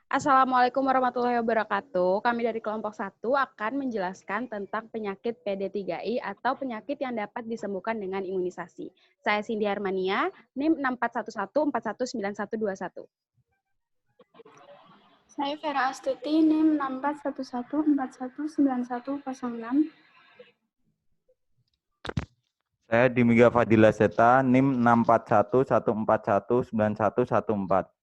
Assalamualaikum warahmatullahi wabarakatuh. Kami dari kelompok 1 akan menjelaskan tentang penyakit PD3I atau penyakit yang dapat disembuhkan dengan imunisasi. Saya Cindy Armania, NIM 6411419121. Saya Vera Astuti, NIM 6411419106. Saya Dimingga Fadila Seta, NIM 6411419114.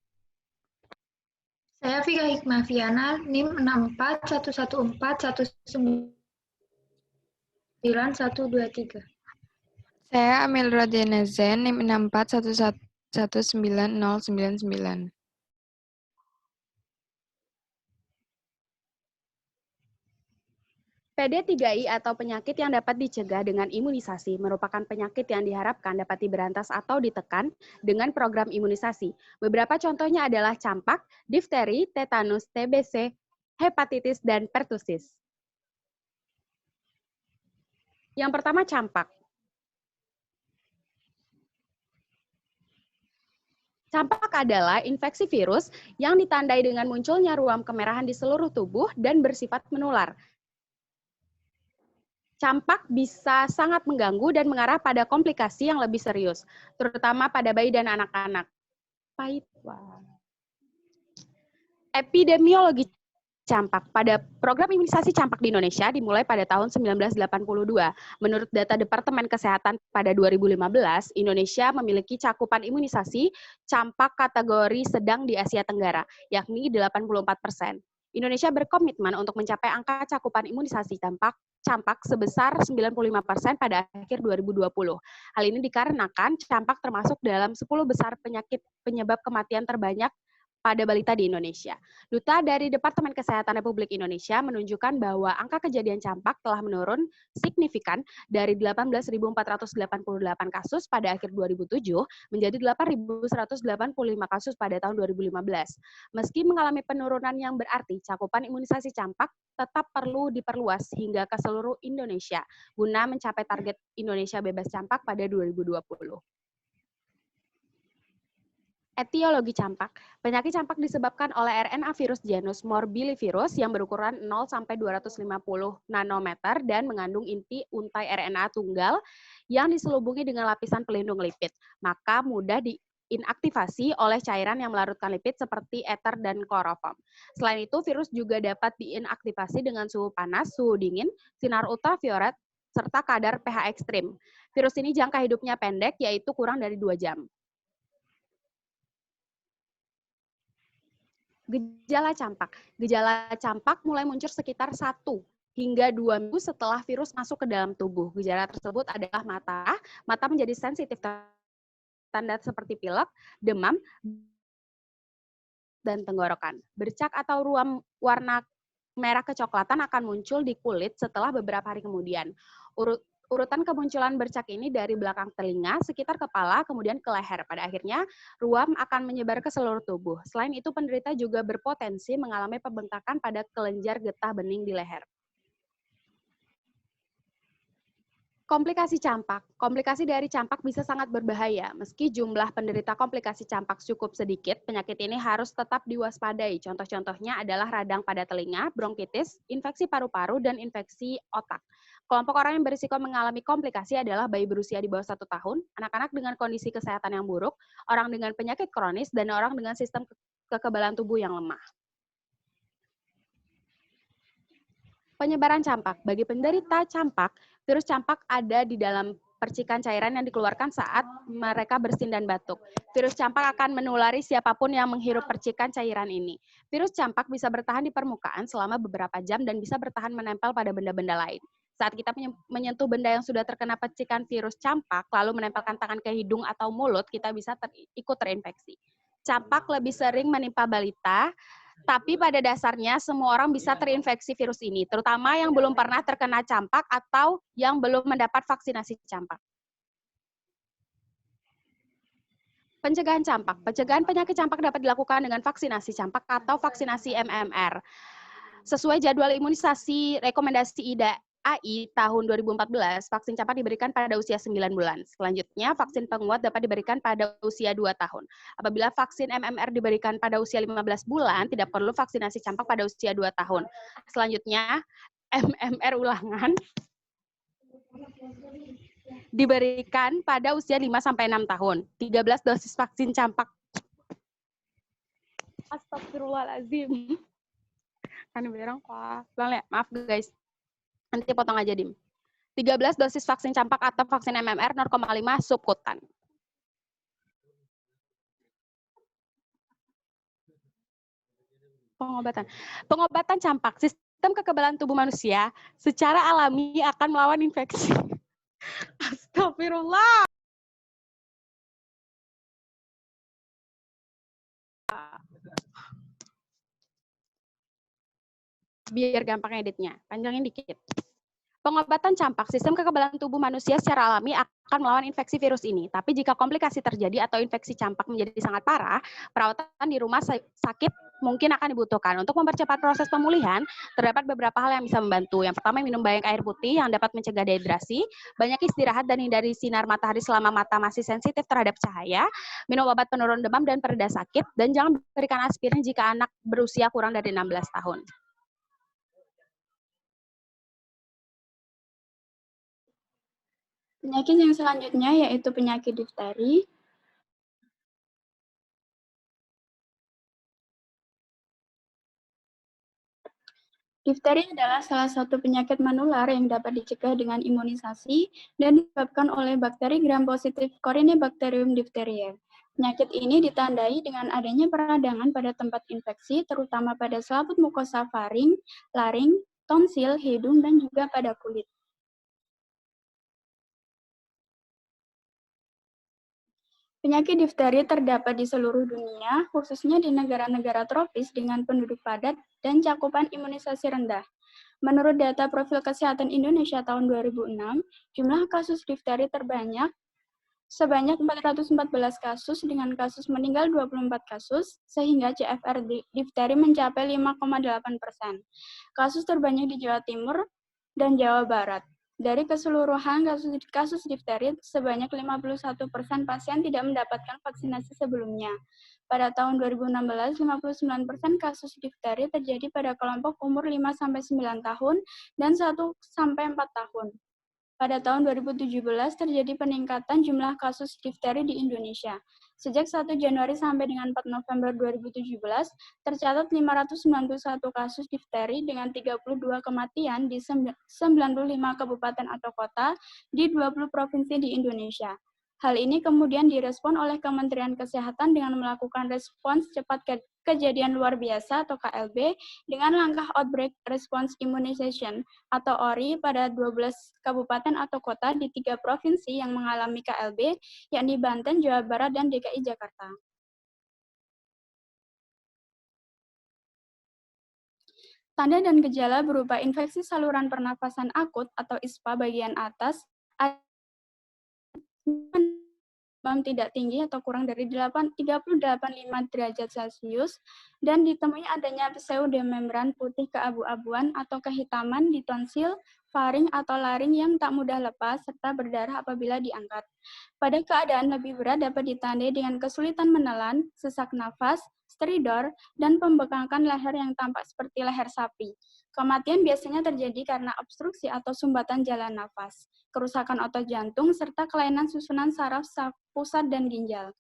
Saya Vika Hikmaviana, NIM 6411419123. Saya Amel Rodiana Zen, NIM 64111999. PD3I atau penyakit yang dapat dicegah dengan imunisasi merupakan penyakit yang diharapkan dapat diberantas atau ditekan dengan program imunisasi. Beberapa contohnya adalah campak, difteri, tetanus, TBC, hepatitis, dan pertusis. Yang pertama campak. Campak adalah infeksi virus yang ditandai dengan munculnya ruam kemerahan di seluruh tubuh dan bersifat menular. Campak bisa sangat mengganggu dan mengarah pada komplikasi yang lebih serius, terutama pada bayi dan anak-anak. Epidemiologi campak. Pada program imunisasi campak di Indonesia dimulai pada tahun 1982. Menurut data Departemen Kesehatan pada 2015, Indonesia memiliki cakupan imunisasi campak kategori sedang di Asia Tenggara, yakni 84%. Indonesia berkomitmen untuk mencapai angka cakupan imunisasi campak sebesar 95% pada akhir 2020. Hal ini dikarenakan campak termasuk dalam 10 besar penyakit penyebab kematian terbanyak pada balita di Indonesia. Duta dari Departemen Kesehatan Republik Indonesia menunjukkan bahwa angka kejadian campak telah menurun signifikan dari 18.488 kasus pada akhir 2007 menjadi 8.185 kasus pada tahun 2015. Meski mengalami penurunan yang berarti, cakupan imunisasi campak tetap perlu diperluas hingga ke seluruh Indonesia guna mencapai target Indonesia bebas campak pada 2020. Etiologi campak. Penyakit campak disebabkan oleh RNA virus genus Morbillivirus yang berukuran 0-250 nanometer dan mengandung inti untai RNA tunggal yang diselubungi dengan lapisan pelindung lipid. Maka mudah diinaktivasi oleh cairan yang melarutkan lipid seperti ether dan kloroform. Selain itu, virus juga dapat diinaktivasi dengan suhu panas, suhu dingin, sinar ultraviolet, serta kadar pH ekstrim. Virus ini jangka hidupnya pendek, yaitu kurang dari 2 jam. Gejala campak. Gejala campak mulai muncul sekitar 1 hingga 2 minggu setelah virus masuk ke dalam tubuh. Gejala tersebut adalah mata menjadi sensitif, tanda seperti pilek, demam, dan tenggorokan. Bercak atau ruam warna merah kecoklatan akan muncul di kulit setelah beberapa hari kemudian. Urutan kemunculan bercak ini dari belakang telinga, sekitar kepala, kemudian ke leher. Pada akhirnya, ruam akan menyebar ke seluruh tubuh. Selain itu, penderita juga berpotensi mengalami pembengkakan pada kelenjar getah bening di leher. Komplikasi campak. Komplikasi dari campak bisa sangat berbahaya. Meski jumlah penderita komplikasi campak cukup sedikit, penyakit ini harus tetap diwaspadai. Contoh-contohnya adalah radang pada telinga, bronkitis, infeksi paru-paru, dan infeksi otak. Kelompok orang yang berisiko mengalami komplikasi adalah bayi berusia di bawah 1 tahun, anak-anak dengan kondisi kesehatan yang buruk, orang dengan penyakit kronis, dan orang dengan sistem kekebalan tubuh yang lemah. Penyebaran campak. Bagi penderita campak, virus campak ada di dalam percikan cairan yang dikeluarkan saat mereka bersin dan batuk. Virus campak akan menulari siapapun yang menghirup percikan cairan ini. Virus campak bisa bertahan di permukaan selama beberapa jam dan bisa bertahan menempel pada benda-benda lain. Saat kita menyentuh benda yang sudah terkena percikan virus campak, lalu menempelkan tangan ke hidung atau mulut, kita bisa ikut terinfeksi. Campak lebih sering menimpa balita, tapi pada dasarnya semua orang bisa terinfeksi virus ini, terutama yang belum pernah terkena campak atau yang belum mendapat vaksinasi campak. Pencegahan campak. Pencegahan penyakit campak dapat dilakukan dengan vaksinasi campak atau vaksinasi MMR. Sesuai jadwal imunisasi rekomendasi AI tahun 2014, vaksin campak diberikan pada usia 9 bulan. Selanjutnya, vaksin penguat dapat diberikan pada usia 2 tahun. Apabila vaksin MMR diberikan pada usia 15 bulan, tidak perlu vaksinasi campak pada usia 2 tahun. Selanjutnya, MMR ulangan diberikan pada usia 5-6 tahun. 13 dosis vaksin campak. Astagfirullahaladzim. Kan berang, maaf guys. Nanti potong aja, Dim. 13 dosis vaksin campak atau vaksin MMR 0,5 subkutan. Pengobatan campak, sistem kekebalan tubuh manusia secara alami akan melawan infeksi. Astagfirullah. Biar gampang editnya, panjangin dikit. Pengobatan campak, sistem kekebalan tubuh manusia secara alami akan melawan infeksi virus ini. Tapi jika komplikasi terjadi atau infeksi campak menjadi sangat parah, perawatan di rumah sakit mungkin akan dibutuhkan. Untuk mempercepat proses pemulihan, terdapat beberapa hal yang bisa membantu. Yang pertama, minum banyak air putih yang dapat mencegah dehidrasi, banyak istirahat dan hindari sinar matahari selama mata masih sensitif terhadap cahaya, minum obat penurun demam dan pereda sakit, dan jangan berikan aspirin jika anak berusia kurang dari 16 tahun. Penyakit yang selanjutnya yaitu penyakit difteri. Difteri adalah salah satu penyakit menular yang dapat dicegah dengan imunisasi dan disebabkan oleh bakteri gram-positif Corynebacterium diphtheriae. Penyakit ini ditandai dengan adanya peradangan pada tempat infeksi, terutama pada selaput mukosa faring, laring, tonsil, hidung, dan juga pada kulit. Penyakit difteri terdapat di seluruh dunia, khususnya di negara-negara tropis dengan penduduk padat dan cakupan imunisasi rendah. Menurut data Profil Kesehatan Indonesia tahun 2006, jumlah kasus difteri terbanyak sebanyak 414 kasus dengan kasus meninggal 24 kasus, sehingga CFR difteri mencapai 5,8%. Kasus terbanyak di Jawa Timur dan Jawa Barat. Dari keseluruhan kasus difteri, sebanyak 51% pasien tidak mendapatkan vaksinasi sebelumnya. Pada tahun 2016, 59% kasus difteri terjadi pada kelompok umur 5-9 tahun dan 1-4 tahun. Pada tahun 2017 terjadi peningkatan jumlah kasus difteri di Indonesia. Sejak 1 Januari sampai dengan 4 November 2017, tercatat 591 kasus difteri dengan 32 kematian di 95 kabupaten atau kota di 20 provinsi di Indonesia. Hal ini kemudian direspon oleh Kementerian Kesehatan dengan melakukan respons cepat kejadian luar biasa atau KLB dengan langkah Outbreak Response Immunization atau ORI pada 12 kabupaten atau kota di 3 provinsi yang mengalami KLB, yakni Banten, Jawa Barat, dan DKI Jakarta. Tanda dan gejala berupa infeksi saluran pernafasan akut atau ISPA bagian atas, demam tidak tinggi atau kurang dari 38,5 derajat Celcius, dan ditemui adanya pseudomembran putih keabu-abuan atau kehitaman di tonsil, faring atau laring yang tak mudah lepas, serta berdarah apabila diangkat. Pada keadaan lebih berat dapat ditandai dengan kesulitan menelan, sesak nafas, stridor, dan pembengkakan leher yang tampak seperti leher sapi. Kematian biasanya terjadi karena obstruksi atau sumbatan jalan nafas, kerusakan otot jantung, serta kelainan susunan saraf pusat dan ginjal.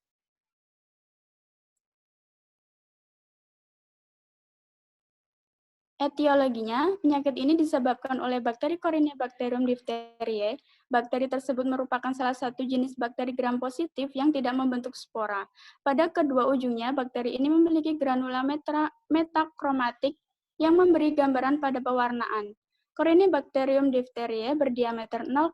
Etiologinya, penyakit ini disebabkan oleh bakteri Corynebacterium diphtheriae. Bakteri tersebut merupakan salah satu jenis bakteri gram-positif yang tidak membentuk spora. Pada kedua ujungnya, bakteri ini memiliki granula metakromatik yang memberi gambaran pada pewarnaan. Corynebacterium diphtheriae berdiameter 0,5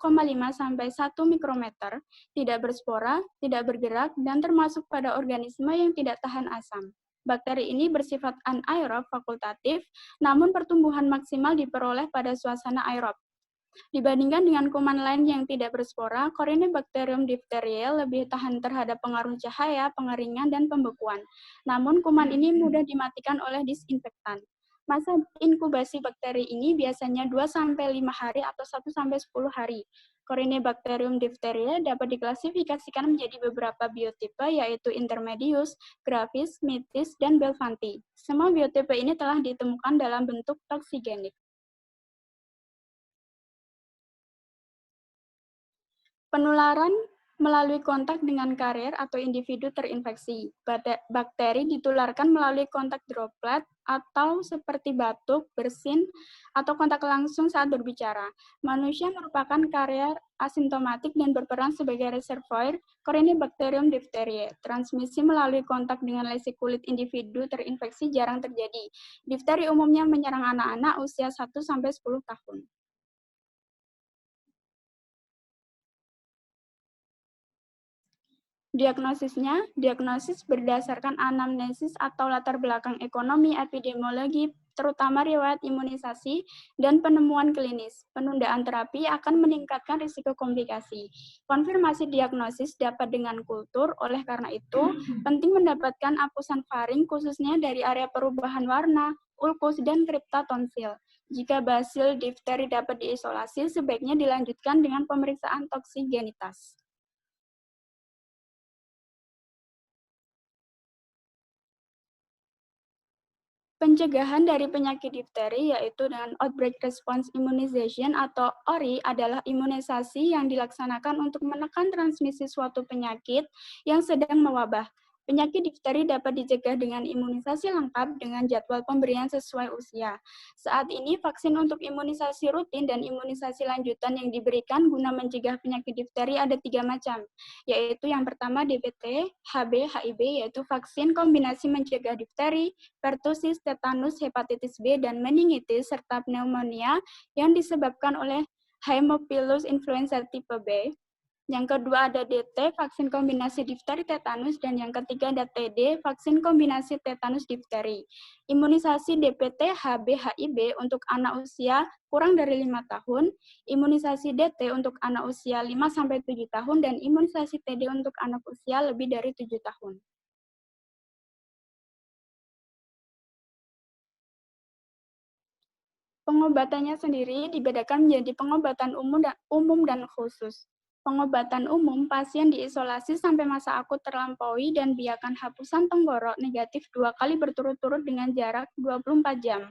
sampai 1 mikrometer, tidak berspora, tidak bergerak, dan termasuk pada organisme yang tidak tahan asam. Bakteri ini bersifat anaerob fakultatif, namun pertumbuhan maksimal diperoleh pada suasana aerob. Dibandingkan dengan kuman lain yang tidak berspora, Corynebacterium diphtheriae lebih tahan terhadap pengaruh cahaya, pengeringan, dan pembekuan. Namun kuman ini mudah dimatikan oleh disinfektan. Masa inkubasi bakteri ini biasanya 2-5 hari atau 1-10 hari. Corynebacterium diphtheria dapat diklasifikasikan menjadi beberapa biotipe, yaitu Intermedius, Gravis, Mitis, dan Belvanti. Semua biotipe ini telah ditemukan dalam bentuk toksigenik. Penularan melalui kontak dengan karier atau individu terinfeksi. Bakteri ditularkan melalui kontak droplet atau seperti batuk, bersin, atau kontak langsung saat berbicara. Manusia merupakan karier asimptomatik dan berperan sebagai reservoir Corynebacterium diphtheriae. Transmisi melalui kontak dengan lesi kulit individu terinfeksi jarang terjadi. Difteri umumnya menyerang anak-anak usia 1-10 tahun. Diagnosisnya, diagnosis berdasarkan anamnesis atau latar belakang ekonomi, epidemiologi, terutama riwayat imunisasi, dan penemuan klinis. Penundaan terapi akan meningkatkan risiko komplikasi. Konfirmasi diagnosis dapat dengan kultur, oleh karena itu, penting mendapatkan apusan faring khususnya dari area perubahan warna, ulkus, dan kripta tonsil. Jika basil difteri dapat diisolasi, sebaiknya dilanjutkan dengan pemeriksaan toksigenitas. Pencegahan dari penyakit difteri yaitu dengan Outbreak Response Immunization atau ORI adalah imunisasi yang dilaksanakan untuk menekan transmisi suatu penyakit yang sedang mewabah. Penyakit difteri dapat dicegah dengan imunisasi lengkap dengan jadwal pemberian sesuai usia. Saat ini vaksin untuk imunisasi rutin dan imunisasi lanjutan yang diberikan guna mencegah penyakit difteri ada 3 macam, yaitu yang pertama DPT, HB, HIB, yaitu vaksin kombinasi mencegah difteri, pertusis, tetanus, hepatitis B, dan meningitis, serta pneumonia yang disebabkan oleh Haemophilus influenza tipe B. Yang kedua ada DT, vaksin kombinasi difteri tetanus, dan yang ketiga ada TD, vaksin kombinasi tetanus difteri. Imunisasi DPT, HB, HIB untuk anak usia kurang dari 5 tahun, imunisasi DT untuk anak usia 5-7 tahun, dan imunisasi TD untuk anak usia lebih dari 7 tahun. Pengobatannya sendiri dibedakan menjadi pengobatan umum dan khusus. Pengobatan umum, pasien diisolasi sampai masa akut terlampaui dan biarkan hapusan tenggorok negatif 2 kali berturut-turut dengan jarak 24 jam.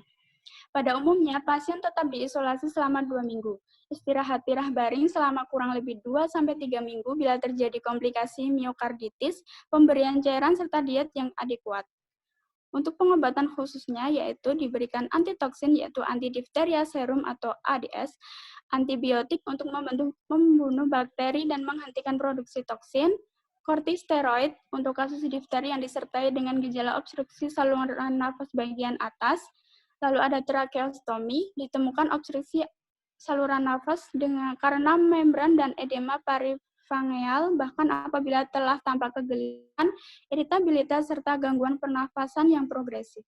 Pada umumnya, pasien tetap diisolasi selama 2 minggu. Istirahat tirah baring selama kurang lebih 2-3 minggu bila terjadi komplikasi miokarditis, pemberian cairan serta diet yang adekuat. Untuk pengobatan khususnya yaitu diberikan antitoksin yaitu antidifteria serum atau ADS, antibiotik untuk membunuh bakteri dan menghentikan produksi toksin, kortikosteroid untuk kasus difteri yang disertai dengan gejala obstruksi saluran nafas bagian atas, lalu ada tracheostomi, ditemukan obstruksi saluran nafas karena membran dan edema perifangeal, bahkan apabila telah tampak kegelisahan, iritabilitas, serta gangguan pernafasan yang progresif.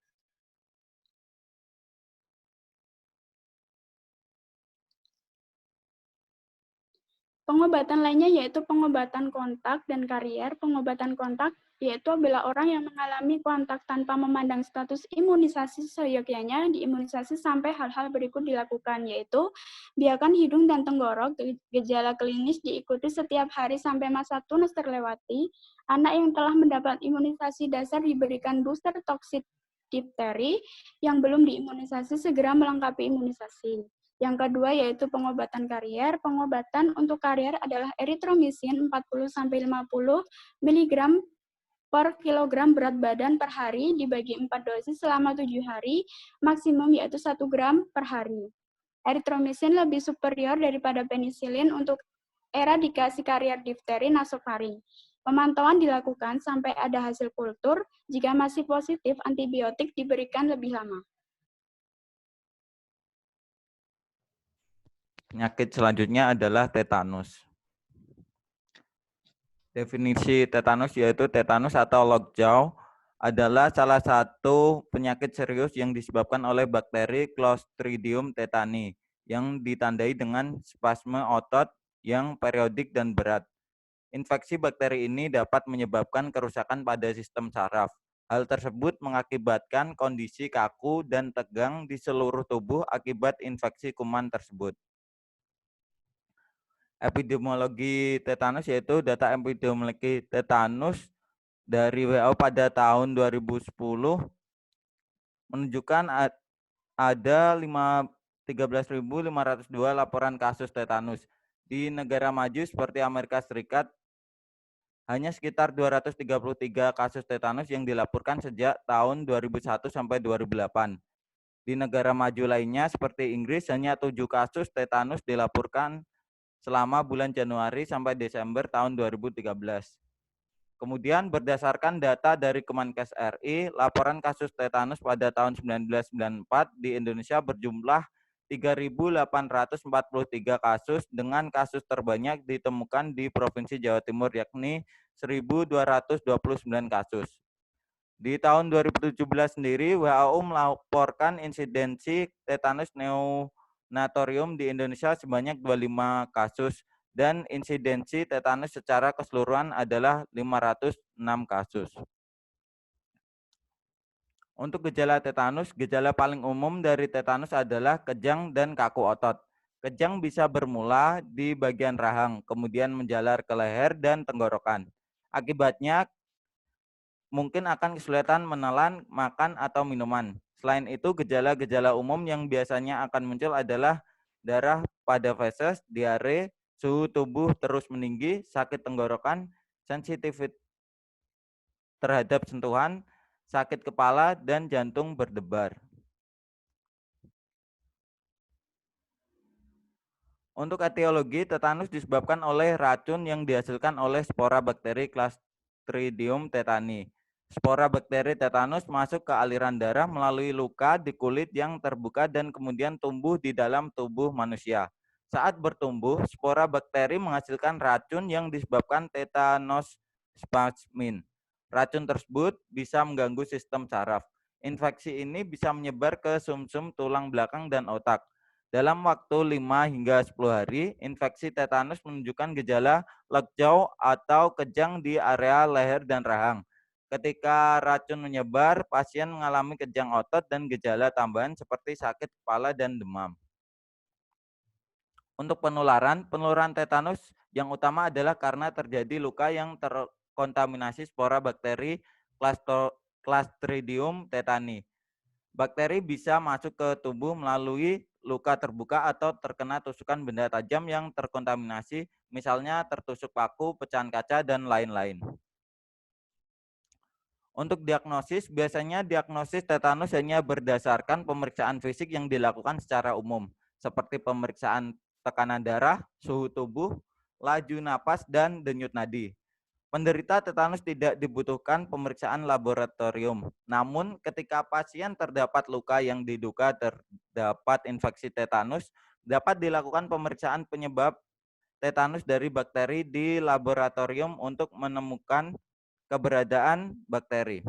Pengobatan lainnya yaitu pengobatan kontak dan karier. Pengobatan kontak yaitu apabila orang yang mengalami kontak tanpa memandang status imunisasi seyogyanya diimunisasi sampai hal-hal berikut dilakukan, yaitu biarkan hidung dan tenggorok gejala klinis diikuti setiap hari sampai masa tunas terlewati. Anak yang telah mendapat imunisasi dasar diberikan booster toksid difteri, yang belum diimunisasi segera melengkapi imunisasi. Yang kedua yaitu pengobatan karier. Pengobatan untuk karier adalah eritromisin 40-50 mg per kilogram berat badan per hari dibagi 4 dosis selama 7 hari, maksimum yaitu 1 gram per hari. Eritromisin lebih superior daripada penisilin untuk eradikasi karier difteri nasofaring. Pemantauan dilakukan sampai ada hasil kultur. Jika masih positif, antibiotik diberikan lebih lama. Penyakit selanjutnya adalah tetanus. Definisi tetanus yaitu tetanus atau lockjaw adalah salah satu penyakit serius yang disebabkan oleh bakteri Clostridium tetani yang ditandai dengan spasme otot yang periodik dan berat. Infeksi bakteri ini dapat menyebabkan kerusakan pada sistem saraf, Hal tersebut mengakibatkan kondisi kaku dan tegang di seluruh tubuh akibat infeksi kuman tersebut. Epidemiologi tetanus yaitu data epidemiologi tetanus dari WHO pada tahun 2010 menunjukkan ada 13.502 laporan kasus tetanus. Di negara maju seperti Amerika Serikat, hanya sekitar 233 kasus tetanus yang dilaporkan sejak tahun 2001 sampai 2008. Di negara maju lainnya seperti Inggris, hanya 7 kasus tetanus dilaporkan selama bulan Januari sampai Desember tahun 2013. Kemudian berdasarkan data dari Kemenkes RI, laporan kasus tetanus pada tahun 1994 di Indonesia berjumlah 3.843 kasus dengan kasus terbanyak ditemukan di Provinsi Jawa Timur yakni 1.229 kasus. Di tahun 2017 sendiri, WHO melaporkan insidensi tetanus neonatorium di Indonesia sebanyak 25 kasus dan insidensi tetanus secara keseluruhan adalah 506 kasus. Untuk gejala tetanus, gejala paling umum dari tetanus adalah kejang dan kaku otot. Kejang bisa bermula di bagian rahang, kemudian menjalar ke leher dan tenggorokan. Akibatnya, mungkin akan kesulitan menelan, makan, atau minuman. Selain itu, gejala-gejala umum yang biasanya akan muncul adalah darah pada feses, diare, suhu tubuh terus meninggi, sakit tenggorokan, sensitif terhadap sentuhan, sakit kepala, dan jantung berdebar. Untuk etiologi, tetanus disebabkan oleh racun yang dihasilkan oleh spora bakteri Clostridium tetani. Spora bakteri tetanus masuk ke aliran darah melalui luka di kulit yang terbuka dan kemudian tumbuh di dalam tubuh manusia. Saat bertumbuh, spora bakteri menghasilkan racun yang disebabkan tetanospasmin. Racun tersebut bisa mengganggu sistem saraf. Infeksi ini bisa menyebar ke sumsum tulang belakang dan otak. Dalam waktu 5 hingga 10 hari, infeksi tetanus menunjukkan gejala lockjaw atau kejang di area leher dan rahang. Ketika racun menyebar, pasien mengalami kejang otot dan gejala tambahan seperti sakit kepala dan demam. Untuk penularan tetanus yang utama adalah karena terjadi luka yang terkontaminasi spora bakteri Clostridium tetani. Bakteri bisa masuk ke tubuh melalui luka terbuka atau terkena tusukan benda tajam yang terkontaminasi, misalnya tertusuk paku, pecahan kaca, dan lain-lain. Untuk diagnosis, biasanya diagnosis tetanus hanya berdasarkan pemeriksaan fisik yang dilakukan secara umum, seperti pemeriksaan tekanan darah, suhu tubuh, laju napas, dan denyut nadi. Penderita tetanus tidak dibutuhkan pemeriksaan laboratorium. Namun, ketika pasien terdapat luka yang diduga terdapat infeksi tetanus, dapat dilakukan pemeriksaan penyebab tetanus dari bakteri di laboratorium untuk menemukan keberadaan bakteri.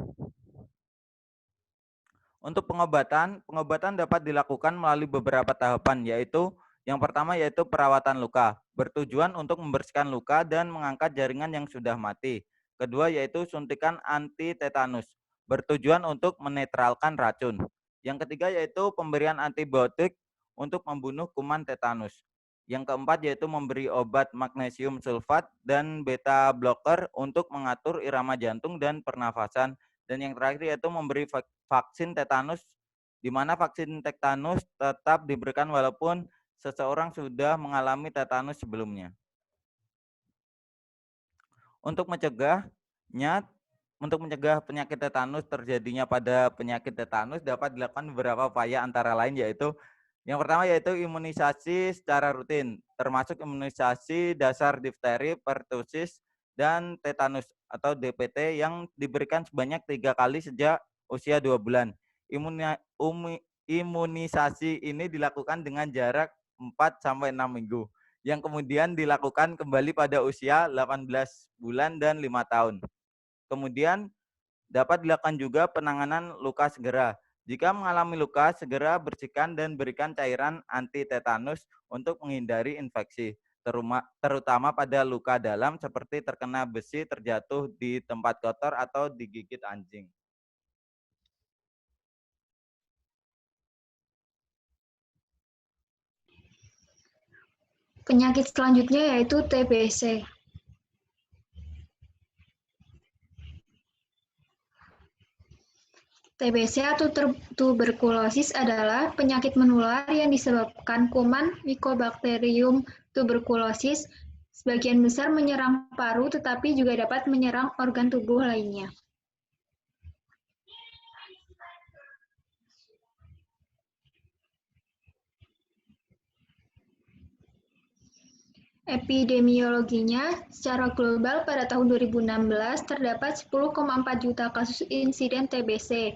Untuk pengobatan dapat dilakukan melalui beberapa tahapan, yaitu yang pertama yaitu perawatan luka, bertujuan untuk membersihkan luka dan mengangkat jaringan yang sudah mati. Kedua yaitu suntikan anti tetanus, bertujuan untuk menetralkan racun. Yang ketiga yaitu pemberian antibiotik untuk membunuh kuman tetanus. Yang keempat yaitu memberi obat magnesium sulfat dan beta blocker untuk mengatur irama jantung dan pernafasan. Dan yang terakhir yaitu memberi vaksin tetanus, di mana vaksin tetanus tetap diberikan walaupun seseorang sudah mengalami tetanus sebelumnya. Untuk mencegah penyakit tetanus terjadinya pada penyakit tetanus dapat dilakukan beberapa upaya antara lain yaitu yang pertama yaitu imunisasi secara rutin, termasuk imunisasi dasar difteri, pertusis, dan tetanus atau DPT yang diberikan sebanyak 3 kali sejak usia 2 bulan. Imunisasi ini dilakukan dengan jarak 4-6 minggu, yang kemudian dilakukan kembali pada usia 18 bulan dan 5 tahun. Kemudian dapat dilakukan juga penanganan luka segera. Jika mengalami luka, segera bersihkan dan berikan cairan anti tetanus untuk menghindari infeksi, terutama pada luka dalam seperti terkena besi, terjatuh di tempat kotor, atau digigit anjing. Penyakit selanjutnya yaitu TBC. TBC atau tuberkulosis adalah penyakit menular yang disebabkan kuman Mycobacterium tuberculosis. Sebagian besar menyerang paru tetapi juga dapat menyerang organ tubuh lainnya. Epidemiologinya, secara global pada tahun 2016 terdapat 10,4 juta kasus insiden TBC,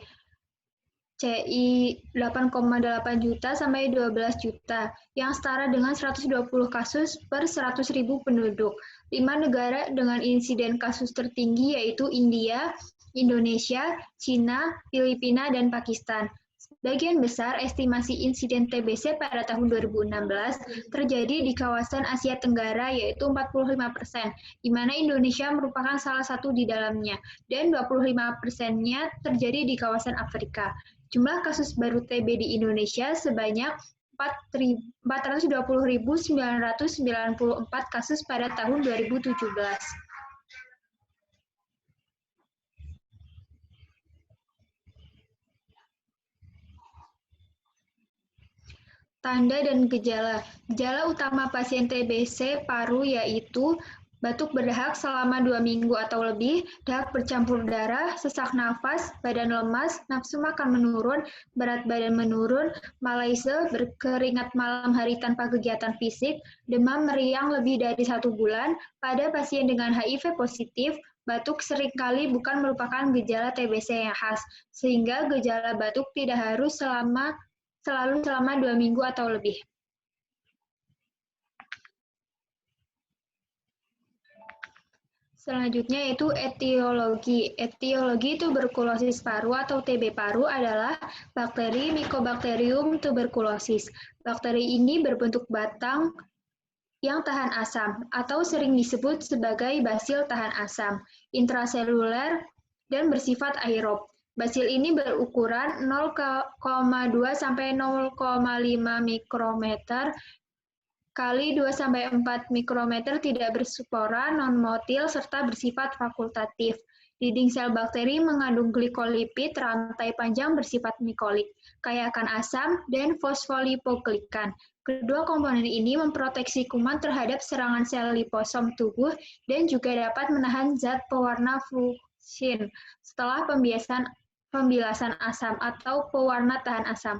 CI 8,8 juta sampai 12 juta, yang setara dengan 120 kasus per 100.000 penduduk. 5 negara dengan insiden kasus tertinggi yaitu India, Indonesia, Cina, Filipina, dan Pakistan. Sebagian besar estimasi insiden TBC pada tahun 2016 terjadi di kawasan Asia Tenggara yaitu 45%, di mana Indonesia merupakan salah satu di dalamnya, dan 25%-nya terjadi di kawasan Afrika. Jumlah kasus baru TB di Indonesia sebanyak 420.994 kasus pada tahun 2017. Tanda dan gejala. Gejala utama pasien TBC paru yaitu batuk berdahak selama 2 minggu atau lebih, dahak bercampur darah, sesak nafas, badan lemas, nafsu makan menurun, berat badan menurun, malaise, berkeringat malam hari tanpa kegiatan fisik, demam meriang lebih dari 1 bulan. Pada pasien dengan HIV positif, batuk seringkali bukan merupakan gejala TBC yang khas, sehingga gejala batuk tidak harus selalu selama 2 minggu atau lebih. Selanjutnya yaitu etiologi. Etiologi tuberkulosis paru atau TB paru adalah bakteri Mycobacterium tuberculosis. Bakteri ini berbentuk batang yang tahan asam atau sering disebut sebagai basil tahan asam, intraseluler, dan bersifat aerob. Basil ini berukuran 0,2 sampai 0,5 mikrometer kali 2 sampai 4 mikrometer, tidak berspora, non-motil, serta bersifat fakultatif. Dinding sel bakteri mengandung glikolipid rantai panjang bersifat mikolik, kaya akan asam, dan fosfolipoglikan. Kedua komponen ini memproteksi kuman terhadap serangan sel liposom tubuh dan juga dapat menahan zat pewarna fuchsin setelah pembilasan asam atau pewarna tahan asam.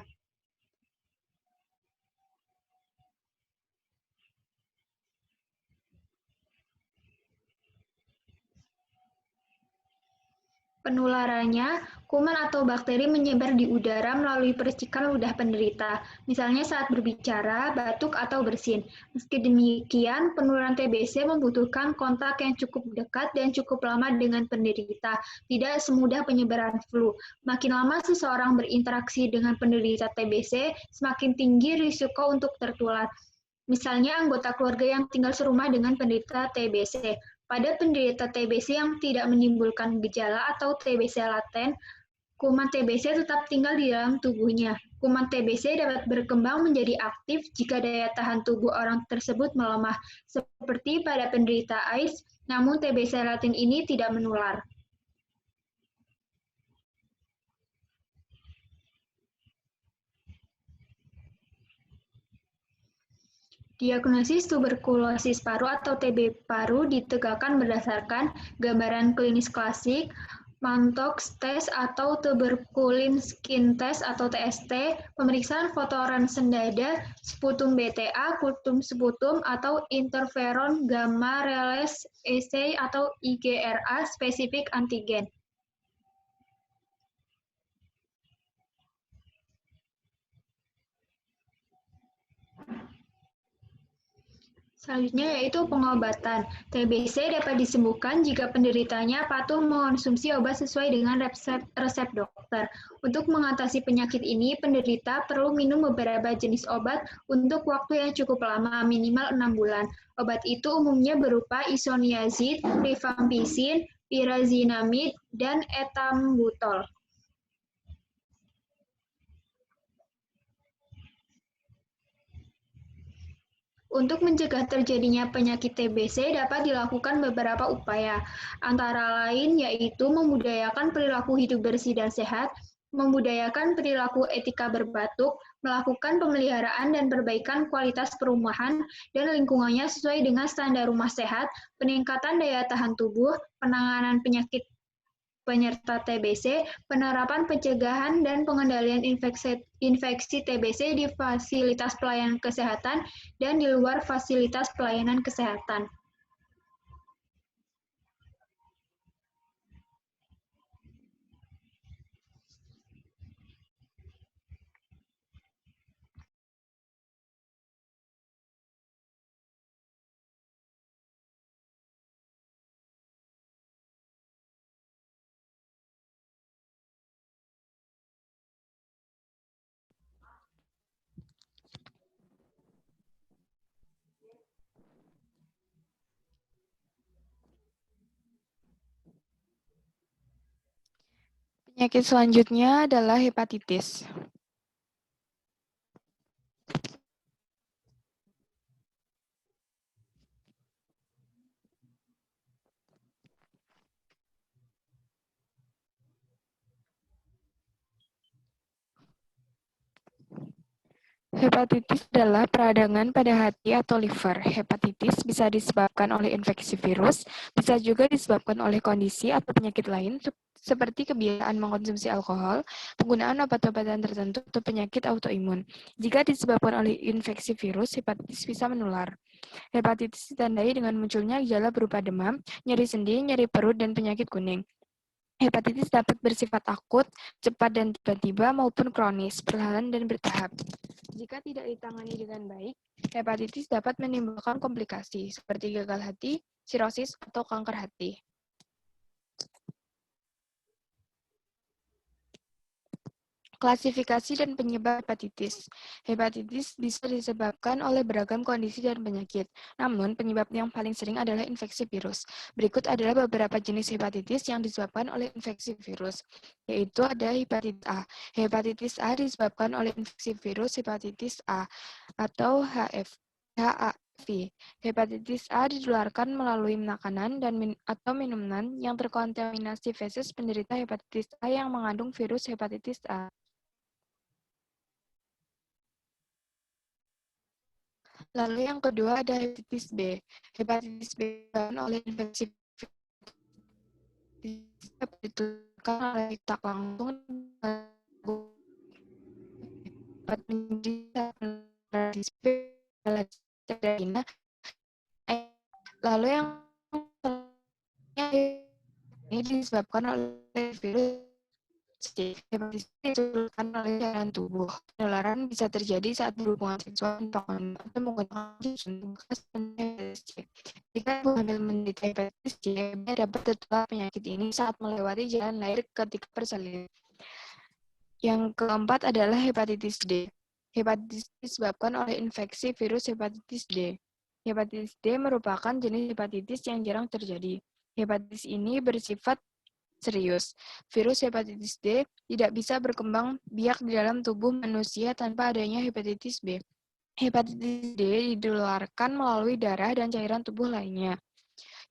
Penularannya, kuman atau bakteri menyebar di udara melalui percikan ludah penderita, misalnya saat berbicara, batuk, atau bersin. Meski demikian, penularan TBC membutuhkan kontak yang cukup dekat dan cukup lama dengan penderita, tidak semudah penyebaran flu. Makin lama seseorang berinteraksi dengan penderita TBC, semakin tinggi risiko untuk tertular. Misalnya anggota keluarga yang tinggal serumah dengan penderita TBC. Pada penderita TBC yang tidak menimbulkan gejala atau TBC laten, kuman TBC tetap tinggal di dalam tubuhnya. Kuman TBC dapat berkembang menjadi aktif jika daya tahan tubuh orang tersebut melemah, seperti pada penderita AIDS, namun TBC laten ini tidak menular. Diagnosis tuberkulosis paru atau TB paru ditegakkan berdasarkan gambaran klinis klasik, Mantoux test atau tuberculin skin test atau TST, pemeriksaan foto ronsen dada, sputum BTA, kultum sputum atau interferon gamma release assay atau IGRA spesifik antigen. Selanjutnya yaitu pengobatan. TBC dapat disembuhkan jika penderitanya patuh mengonsumsi obat sesuai dengan resep dokter. Untuk mengatasi penyakit ini, penderita perlu minum beberapa jenis obat untuk waktu yang cukup lama, minimal 6 bulan. Obat itu umumnya berupa isoniazid, rifampicin, pyrazinamide, dan etambutol. Untuk mencegah terjadinya penyakit TBC dapat dilakukan beberapa upaya, antara lain yaitu membudayakan perilaku hidup bersih dan sehat, membudayakan perilaku etika berbatuk, melakukan pemeliharaan dan perbaikan kualitas perumahan dan lingkungannya sesuai dengan standar rumah sehat, peningkatan daya tahan tubuh, penanganan penyakit penyerta TBC, penerapan pencegahan dan pengendalian infeksi TBC di fasilitas pelayanan kesehatan dan di luar fasilitas pelayanan kesehatan. Penyakit selanjutnya adalah hepatitis. Hepatitis adalah peradangan pada hati atau liver. Hepatitis bisa disebabkan oleh infeksi virus, bisa juga disebabkan oleh kondisi atau penyakit lain seperti kebiasaan mengkonsumsi alkohol, penggunaan obat-obatan tertentu, atau penyakit autoimun. Jika disebabkan oleh infeksi virus, hepatitis bisa menular. Hepatitis ditandai dengan munculnya gejala berupa demam, nyeri sendi, nyeri perut, dan penyakit kuning. Hepatitis dapat bersifat akut, cepat dan tiba-tiba maupun kronis, perlahan dan bertahap. Jika tidak ditangani dengan baik, hepatitis dapat menimbulkan komplikasi seperti gagal hati, sirosis, atau kanker hati. Klasifikasi dan penyebab hepatitis. Hepatitis bisa disebabkan oleh beragam kondisi dan penyakit. Namun, penyebab yang paling sering adalah infeksi virus. Berikut adalah beberapa jenis hepatitis yang disebabkan oleh infeksi virus, yaitu ada hepatitis A. Hepatitis A disebabkan oleh infeksi virus hepatitis A atau HAV. Hepatitis A ditularkan melalui makanan atau minuman yang terkontaminasi feses penderita hepatitis A yang mengandung virus hepatitis A. Lalu yang kedua ada hepatitis B. Hepatitis B disebabkan oleh infeksi ditularkan oleh kontak langsung dapat menjadi hepatitis B. Lalu yang ini disebabkan oleh virus hepatitis ditularkan oleh cairan tubuh. Penularan bisa terjadi saat berhubungan seksual atau menggunakan bekas hepatitis C. Jika ibu hamil menderita hepatitis C, dapat tertular penyakit ini saat melewati jalan lahir ketika persalinan. Yang keempat adalah hepatitis D. Hepatitis disebabkan oleh infeksi virus hepatitis D. Hepatitis D merupakan jenis hepatitis yang jarang terjadi. Hepatitis ini bersifat serius. Virus hepatitis D tidak bisa berkembang biak di dalam tubuh manusia tanpa adanya hepatitis B. Hepatitis D ditularkan melalui darah dan cairan tubuh lainnya.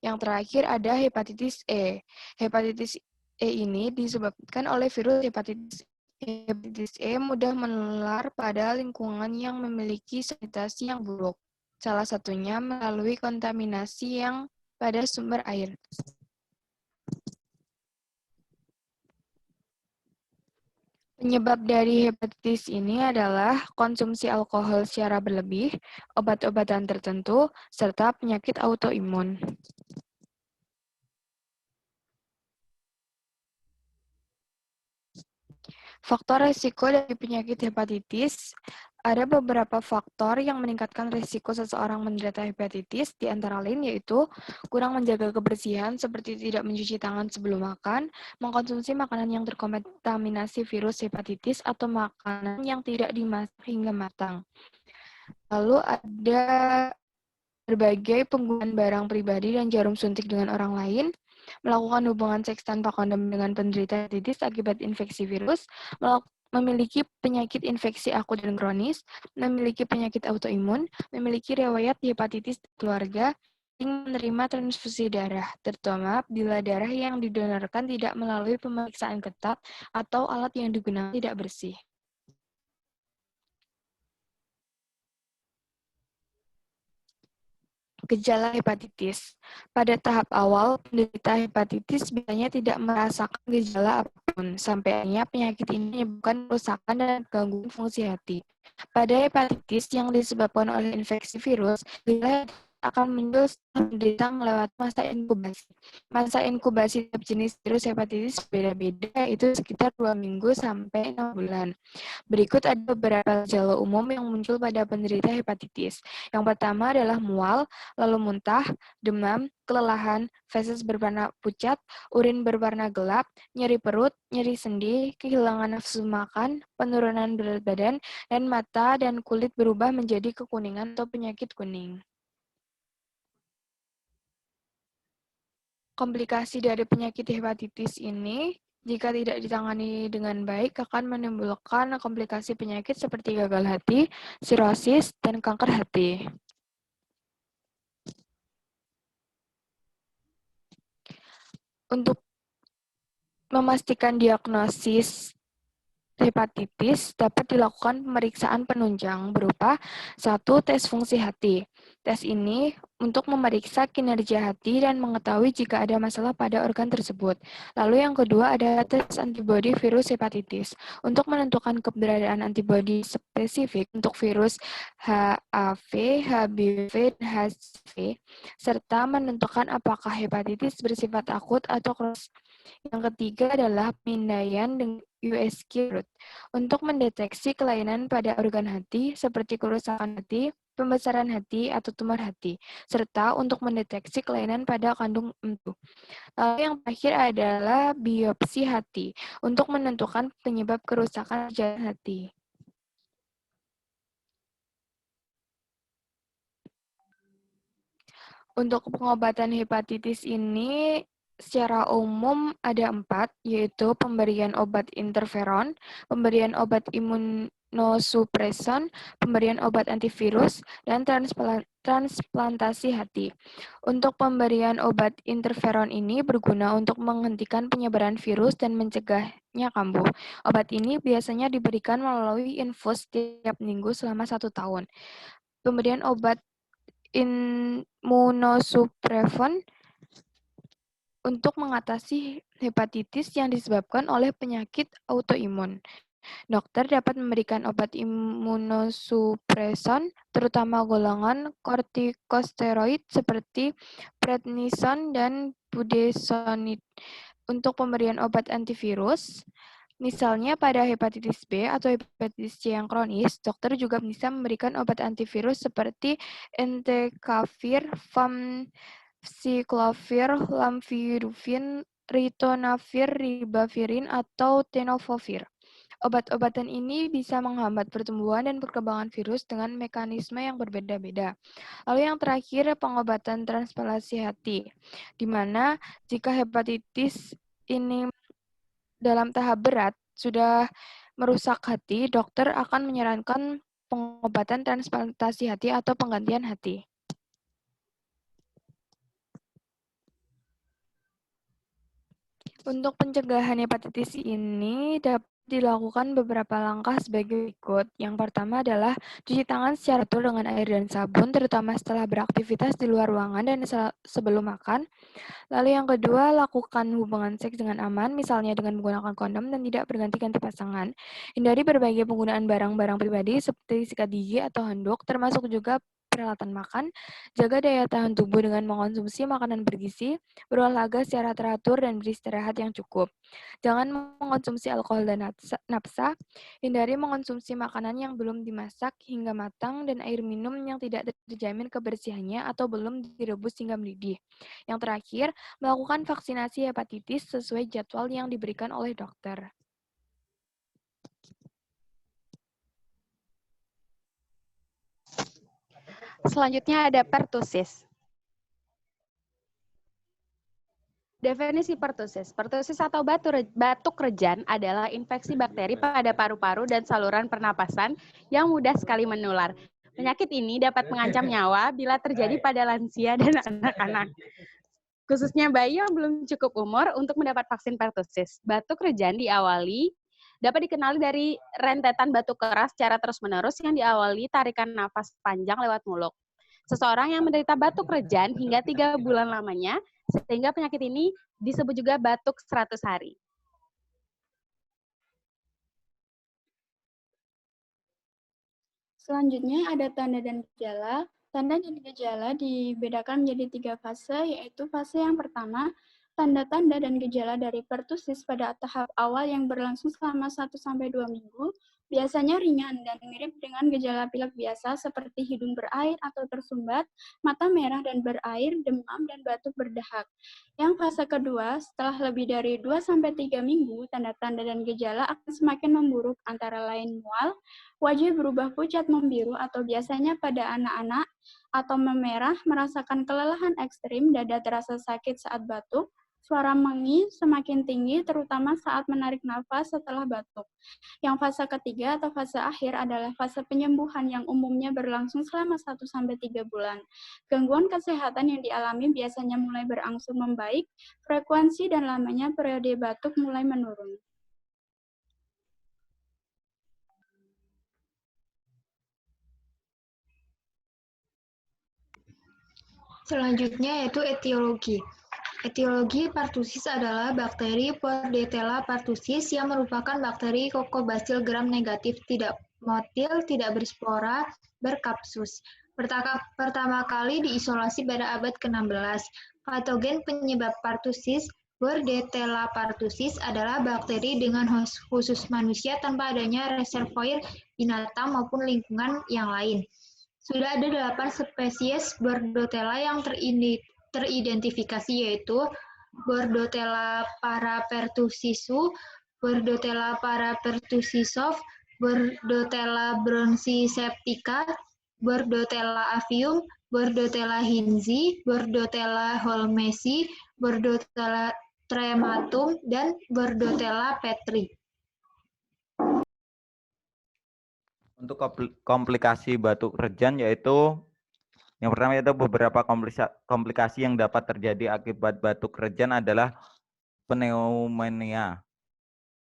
Yang terakhir ada hepatitis E. Hepatitis E ini disebabkan oleh virus hepatitis E. Hepatitis E mudah menular pada lingkungan yang memiliki sanitasi yang buruk. Salah satunya melalui kontaminasi yang pada sumber air. Penyebab dari hepatitis ini adalah konsumsi alkohol secara berlebih, obat-obatan tertentu, serta penyakit autoimun. Faktor risiko dari penyakit hepatitis. Ada beberapa faktor yang meningkatkan risiko seseorang menderita hepatitis, di antara lain yaitu kurang menjaga kebersihan seperti tidak mencuci tangan sebelum makan, mengkonsumsi makanan yang terkontaminasi virus hepatitis, atau makanan yang tidak dimasak hingga matang. Lalu ada berbagai penggunaan barang pribadi dan jarum suntik dengan orang lain, melakukan hubungan seks tanpa kondom dengan penderita hepatitis akibat infeksi virus, memiliki penyakit infeksi akut dan kronis, memiliki penyakit autoimun, memiliki riwayat hepatitis keluarga, menerima transfusi darah, terutama bila darah yang didonorkan tidak melalui pemeriksaan ketat atau alat yang digunakan tidak bersih. Gejala hepatitis. Pada tahap awal, penderita hepatitis biasanya tidak merasakan gejala apapun, sampai akhirnya penyakit ini menyebabkan kerusakan dan gangguan fungsi hati. Pada hepatitis yang disebabkan oleh infeksi virus, gejala akan muncul setelah penderita melewati masa inkubasi. Masa inkubasi tiap jenis virus hepatitis berbeda, yaitu sekitar 2 minggu sampai 6 bulan. Berikut ada beberapa gejala umum yang muncul pada penderita hepatitis. Yang pertama adalah mual, lalu muntah, demam, kelelahan, feses berwarna pucat, urin berwarna gelap, nyeri perut, nyeri sendi, kehilangan nafsu makan, penurunan berat badan, dan mata dan kulit berubah menjadi kekuningan atau penyakit kuning. Komplikasi dari penyakit hepatitis ini, jika tidak ditangani dengan baik, akan menimbulkan komplikasi penyakit seperti gagal hati, sirosis, dan kanker hati. Untuk memastikan diagnosis hepatitis dapat dilakukan pemeriksaan penunjang berupa 1. Tes fungsi hati. Tes ini untuk memeriksa kinerja hati dan mengetahui jika ada masalah pada organ tersebut. Lalu yang kedua ada tes antibodi virus hepatitis untuk menentukan keberadaan antibodi spesifik untuk virus HAV, HBV, dan HCV, serta menentukan apakah hepatitis bersifat akut atau kronis. Yang ketiga adalah pemindaian dengan USG root untuk mendeteksi kelainan pada organ hati seperti kerusakan hati, pembesaran hati, atau tumor hati, serta untuk mendeteksi kelainan pada kandung empu. Lalu yang terakhir adalah biopsi hati untuk menentukan penyebab kerusakan jalan hati. Untuk pengobatan hepatitis ini secara umum ada 4, yaitu pemberian obat interferon, pemberian obat imunosupreson, pemberian obat antivirus, dan transplantasi hati. Untuk pemberian obat interferon ini berguna untuk menghentikan penyebaran virus dan mencegahnya kambuh. Obat ini biasanya diberikan melalui infus setiap minggu selama 1 tahun. Pemberian obat imunosupreson untuk mengatasi hepatitis yang disebabkan oleh penyakit autoimun. Dokter dapat memberikan obat imunosupreson, terutama golongan kortikosteroid seperti prednison dan budesonide. Untuk pemberian obat antivirus, misalnya pada hepatitis B atau hepatitis C yang kronis, dokter juga bisa memberikan obat antivirus seperti entecavir, famciclovir, lamivudine, ritonavir, ribavirin, atau tenofovir. Obat-obatan ini bisa menghambat pertumbuhan dan perkembangan virus dengan mekanisme yang berbeda-beda. Lalu yang terakhir, pengobatan transplantasi hati, di mana jika hepatitis ini dalam tahap berat sudah merusak hati, dokter akan menyarankan pengobatan transplantasi hati atau penggantian hati. Untuk pencegahan hepatitis ini dapat dilakukan beberapa langkah sebagai berikut. Yang pertama adalah cuci tangan secara teratur dengan air dan sabun, terutama setelah beraktivitas di luar ruangan dan sebelum makan. Lalu yang kedua, lakukan hubungan seks dengan aman, misalnya dengan menggunakan kondom dan tidak berganti-ganti pasangan. Hindari berbagai penggunaan barang-barang pribadi seperti sikat gigi atau handuk, termasuk juga peralatan makan. Jaga daya tahan tubuh dengan mengonsumsi makanan bergizi, berolahraga secara teratur, dan beristirahat yang cukup. Jangan mengonsumsi alkohol dan napsa. Hindari mengonsumsi makanan yang belum dimasak hingga matang dan air minum yang tidak terjamin kebersihannya atau belum direbus hingga mendidih. Yang terakhir, melakukan vaksinasi hepatitis sesuai jadwal yang diberikan oleh dokter. Selanjutnya ada pertusis. Definisi pertusis. Pertusis atau batuk rejan adalah infeksi bakteri pada paru-paru dan saluran pernapasan yang mudah sekali menular. Penyakit ini dapat mengancam nyawa bila terjadi pada lansia dan anak-anak, khususnya bayi yang belum cukup umur untuk mendapat vaksin pertusis. Batuk rejan dapat dikenali dari rentetan batuk keras secara terus-menerus yang diawali tarikan nafas panjang lewat mulut. Seseorang yang menderita batuk rejan hingga 3 bulan lamanya, sehingga penyakit ini disebut juga batuk 100 hari. Selanjutnya ada tanda dan gejala. Tanda dan gejala dibedakan menjadi 3 fase, yaitu fase yang pertama, tanda-tanda dan gejala dari pertusis pada tahap awal yang berlangsung selama 1-2 minggu, biasanya ringan dan mirip dengan gejala pilek biasa seperti hidung berair atau tersumbat, mata merah dan berair, demam, dan batuk berdahak. Yang fase kedua, setelah lebih dari 2-3 minggu, tanda-tanda dan gejala akan semakin memburuk, antara lain mual, wajah berubah pucat membiru atau biasanya pada anak-anak, atau memerah, merasakan kelelahan ekstrim, dada terasa sakit saat batuk, suara mengi semakin tinggi terutama saat menarik nafas setelah batuk. Yang fase ketiga atau fase akhir adalah fase penyembuhan yang umumnya berlangsung selama 1-3 bulan. Gangguan kesehatan yang dialami biasanya mulai berangsur membaik, frekuensi dan lamanya periode batuk mulai menurun. Selanjutnya yaitu etiologi. Etiologi pertussis adalah bakteri Bordetella pertussis yang merupakan bakteri Coccobacillus gram-negatif tidak motil, tidak berspora, berkapsus. Pertama kali diisolasi pada abad ke-16. Patogen penyebab pertussis Bordetella pertussis adalah bakteri dengan khusus manusia tanpa adanya reservoir binatang maupun lingkungan yang lain. Sudah ada 8 spesies Bordetella yang teridentifikasi, yaitu Bordetella parapertussisu, Bordetella parapertussisov, Bordetella bronsiseptica, Bordetella avium, Bordetella hinzi, Bordetella holmesi, Bordetella trematum, dan Bordetella petri. Untuk komplikasi batuk rejan yaitu yang pertama yaitu beberapa komplikasi yang dapat terjadi akibat batuk rejan adalah pneumonia.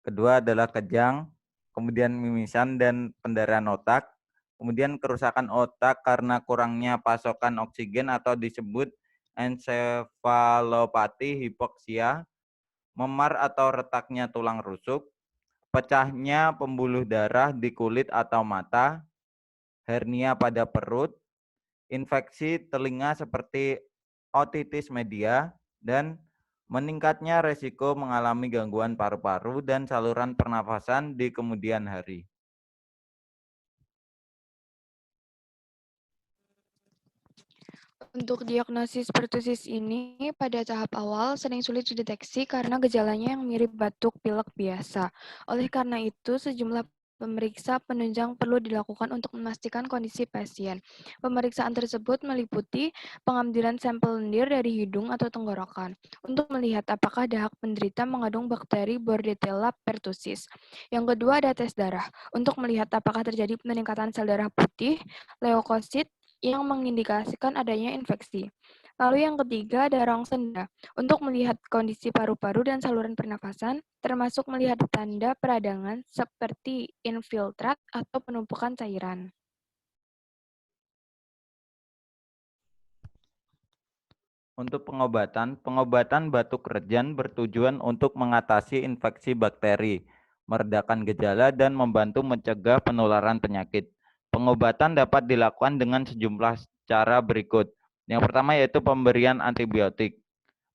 Kedua adalah kejang, kemudian mimisan dan pendarahan otak, kemudian kerusakan otak karena kurangnya pasokan oksigen atau disebut ensefalopati hipoksia, memar atau retaknya tulang rusuk, pecahnya pembuluh darah di kulit atau mata, hernia pada perut, infeksi telinga seperti otitis media, dan meningkatnya resiko mengalami gangguan paru-paru dan saluran pernafasan di kemudian hari. Untuk diagnosis pertusis ini pada tahap awal sering sulit dideteksi karena gejalanya yang mirip batuk pilek biasa. Oleh karena itu, sejumlah pemeriksa penunjang perlu dilakukan untuk memastikan kondisi pasien. Pemeriksaan tersebut meliputi pengambilan sampel lendir dari hidung atau tenggorokan untuk melihat apakah dahak penderita mengandung bakteri Bordetella pertussis. Yang kedua ada tes darah untuk melihat apakah terjadi peningkatan sel darah putih, leukosit, yang mengindikasikan adanya infeksi. Lalu yang ketiga ada rongsenda untuk melihat kondisi paru-paru dan saluran pernafasan, termasuk melihat tanda peradangan seperti infiltrat atau penumpukan cairan. Untuk pengobatan batuk rejan bertujuan untuk mengatasi infeksi bakteri, meredakan gejala, dan membantu mencegah penularan penyakit. Pengobatan dapat dilakukan dengan sejumlah cara berikut. Yang pertama yaitu pemberian antibiotik.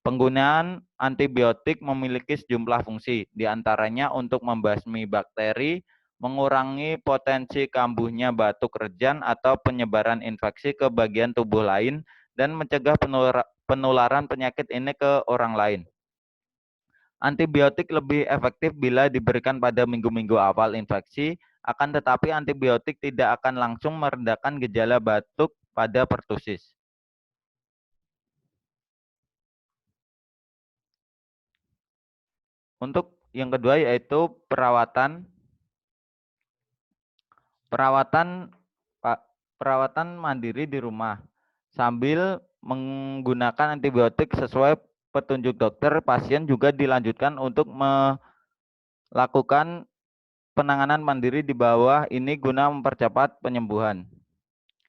Penggunaan antibiotik memiliki sejumlah fungsi, diantaranya untuk membasmi bakteri, mengurangi potensi kambuhnya batuk rejan atau penyebaran infeksi ke bagian tubuh lain, dan mencegah penularan penyakit ini ke orang lain. Antibiotik lebih efektif bila diberikan pada minggu-minggu awal infeksi, akan tetapi antibiotik tidak akan langsung meredakan gejala batuk pada pertusis. Untuk yang kedua yaitu perawatan mandiri di rumah sambil menggunakan antibiotik sesuai petunjuk dokter. Pasien juga dilanjutkan untuk melakukan penanganan mandiri di bawah ini guna mempercepat penyembuhan.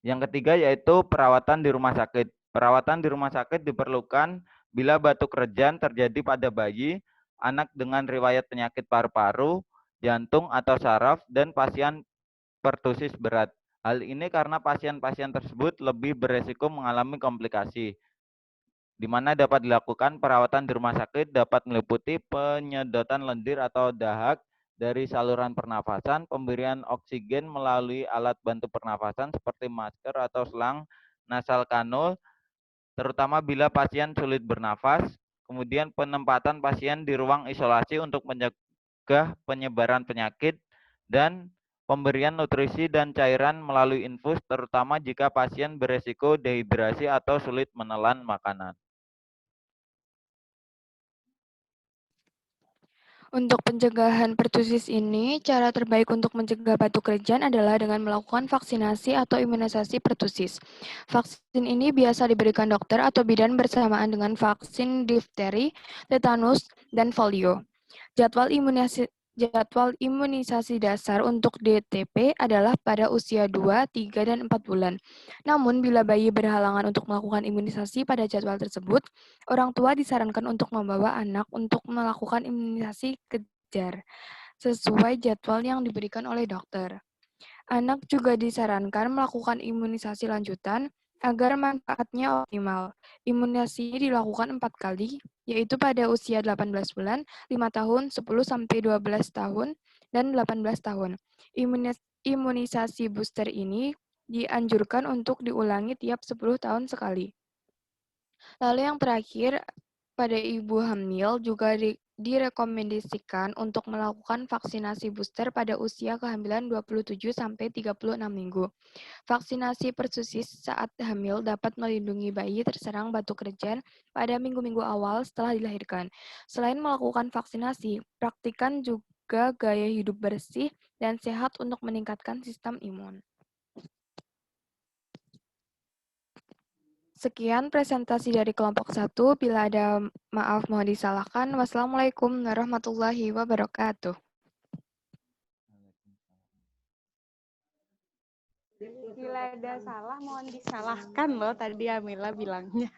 Yang ketiga yaitu perawatan di rumah sakit. Perawatan di rumah sakit diperlukan bila batuk rejan terjadi pada bayi, anak dengan riwayat penyakit paru-paru, jantung atau saraf, dan pasien pertusis berat. Hal ini karena pasien-pasien tersebut lebih beresiko mengalami komplikasi, di mana dapat dilakukan perawatan di rumah sakit dapat meliputi penyedotan lendir atau dahak dari saluran pernafasan, pemberian oksigen melalui alat bantu pernafasan seperti masker atau selang nasal kanul, terutama bila pasien sulit bernafas, kemudian penempatan pasien di ruang isolasi untuk mencegah penyebaran penyakit, dan pemberian nutrisi dan cairan melalui infus, terutama jika pasien beresiko dehidrasi atau sulit menelan makanan. Untuk pencegahan pertusis ini, cara terbaik untuk mencegah batuk rejan adalah dengan melakukan vaksinasi atau imunisasi pertusis. Vaksin ini biasa diberikan dokter atau bidan bersamaan dengan vaksin difteri, tetanus, dan polio. Jadwal imunisasi dasar untuk DTP adalah pada usia 2, 3, dan 4 bulan. Namun, bila bayi berhalangan untuk melakukan imunisasi pada jadwal tersebut, orang tua disarankan untuk membawa anak untuk melakukan imunisasi kejar sesuai jadwal yang diberikan oleh dokter. Anak juga disarankan melakukan imunisasi lanjutan agar manfaatnya optimal. Imunisasi dilakukan 4 kali, yaitu pada usia 18 bulan, 5 tahun, 10-12 tahun, dan 18 tahun. Imunisasi booster ini dianjurkan untuk diulangi tiap 10 tahun sekali. Lalu yang terakhir, pada ibu hamil juga direkomendasikan untuk melakukan vaksinasi booster pada usia kehamilan 27-36 minggu. Vaksinasi pertusis saat hamil dapat melindungi bayi terserang batuk rejan pada minggu-minggu awal setelah dilahirkan. Selain melakukan vaksinasi, praktikkan juga gaya hidup bersih dan sehat untuk meningkatkan sistem imun. Sekian presentasi dari kelompok 1. Bila ada maaf mohon disalahkan. Wassalamualaikum warahmatullahi wabarakatuh. Bila ada salah mohon disalahkan loh, tadi Amila bilangnya.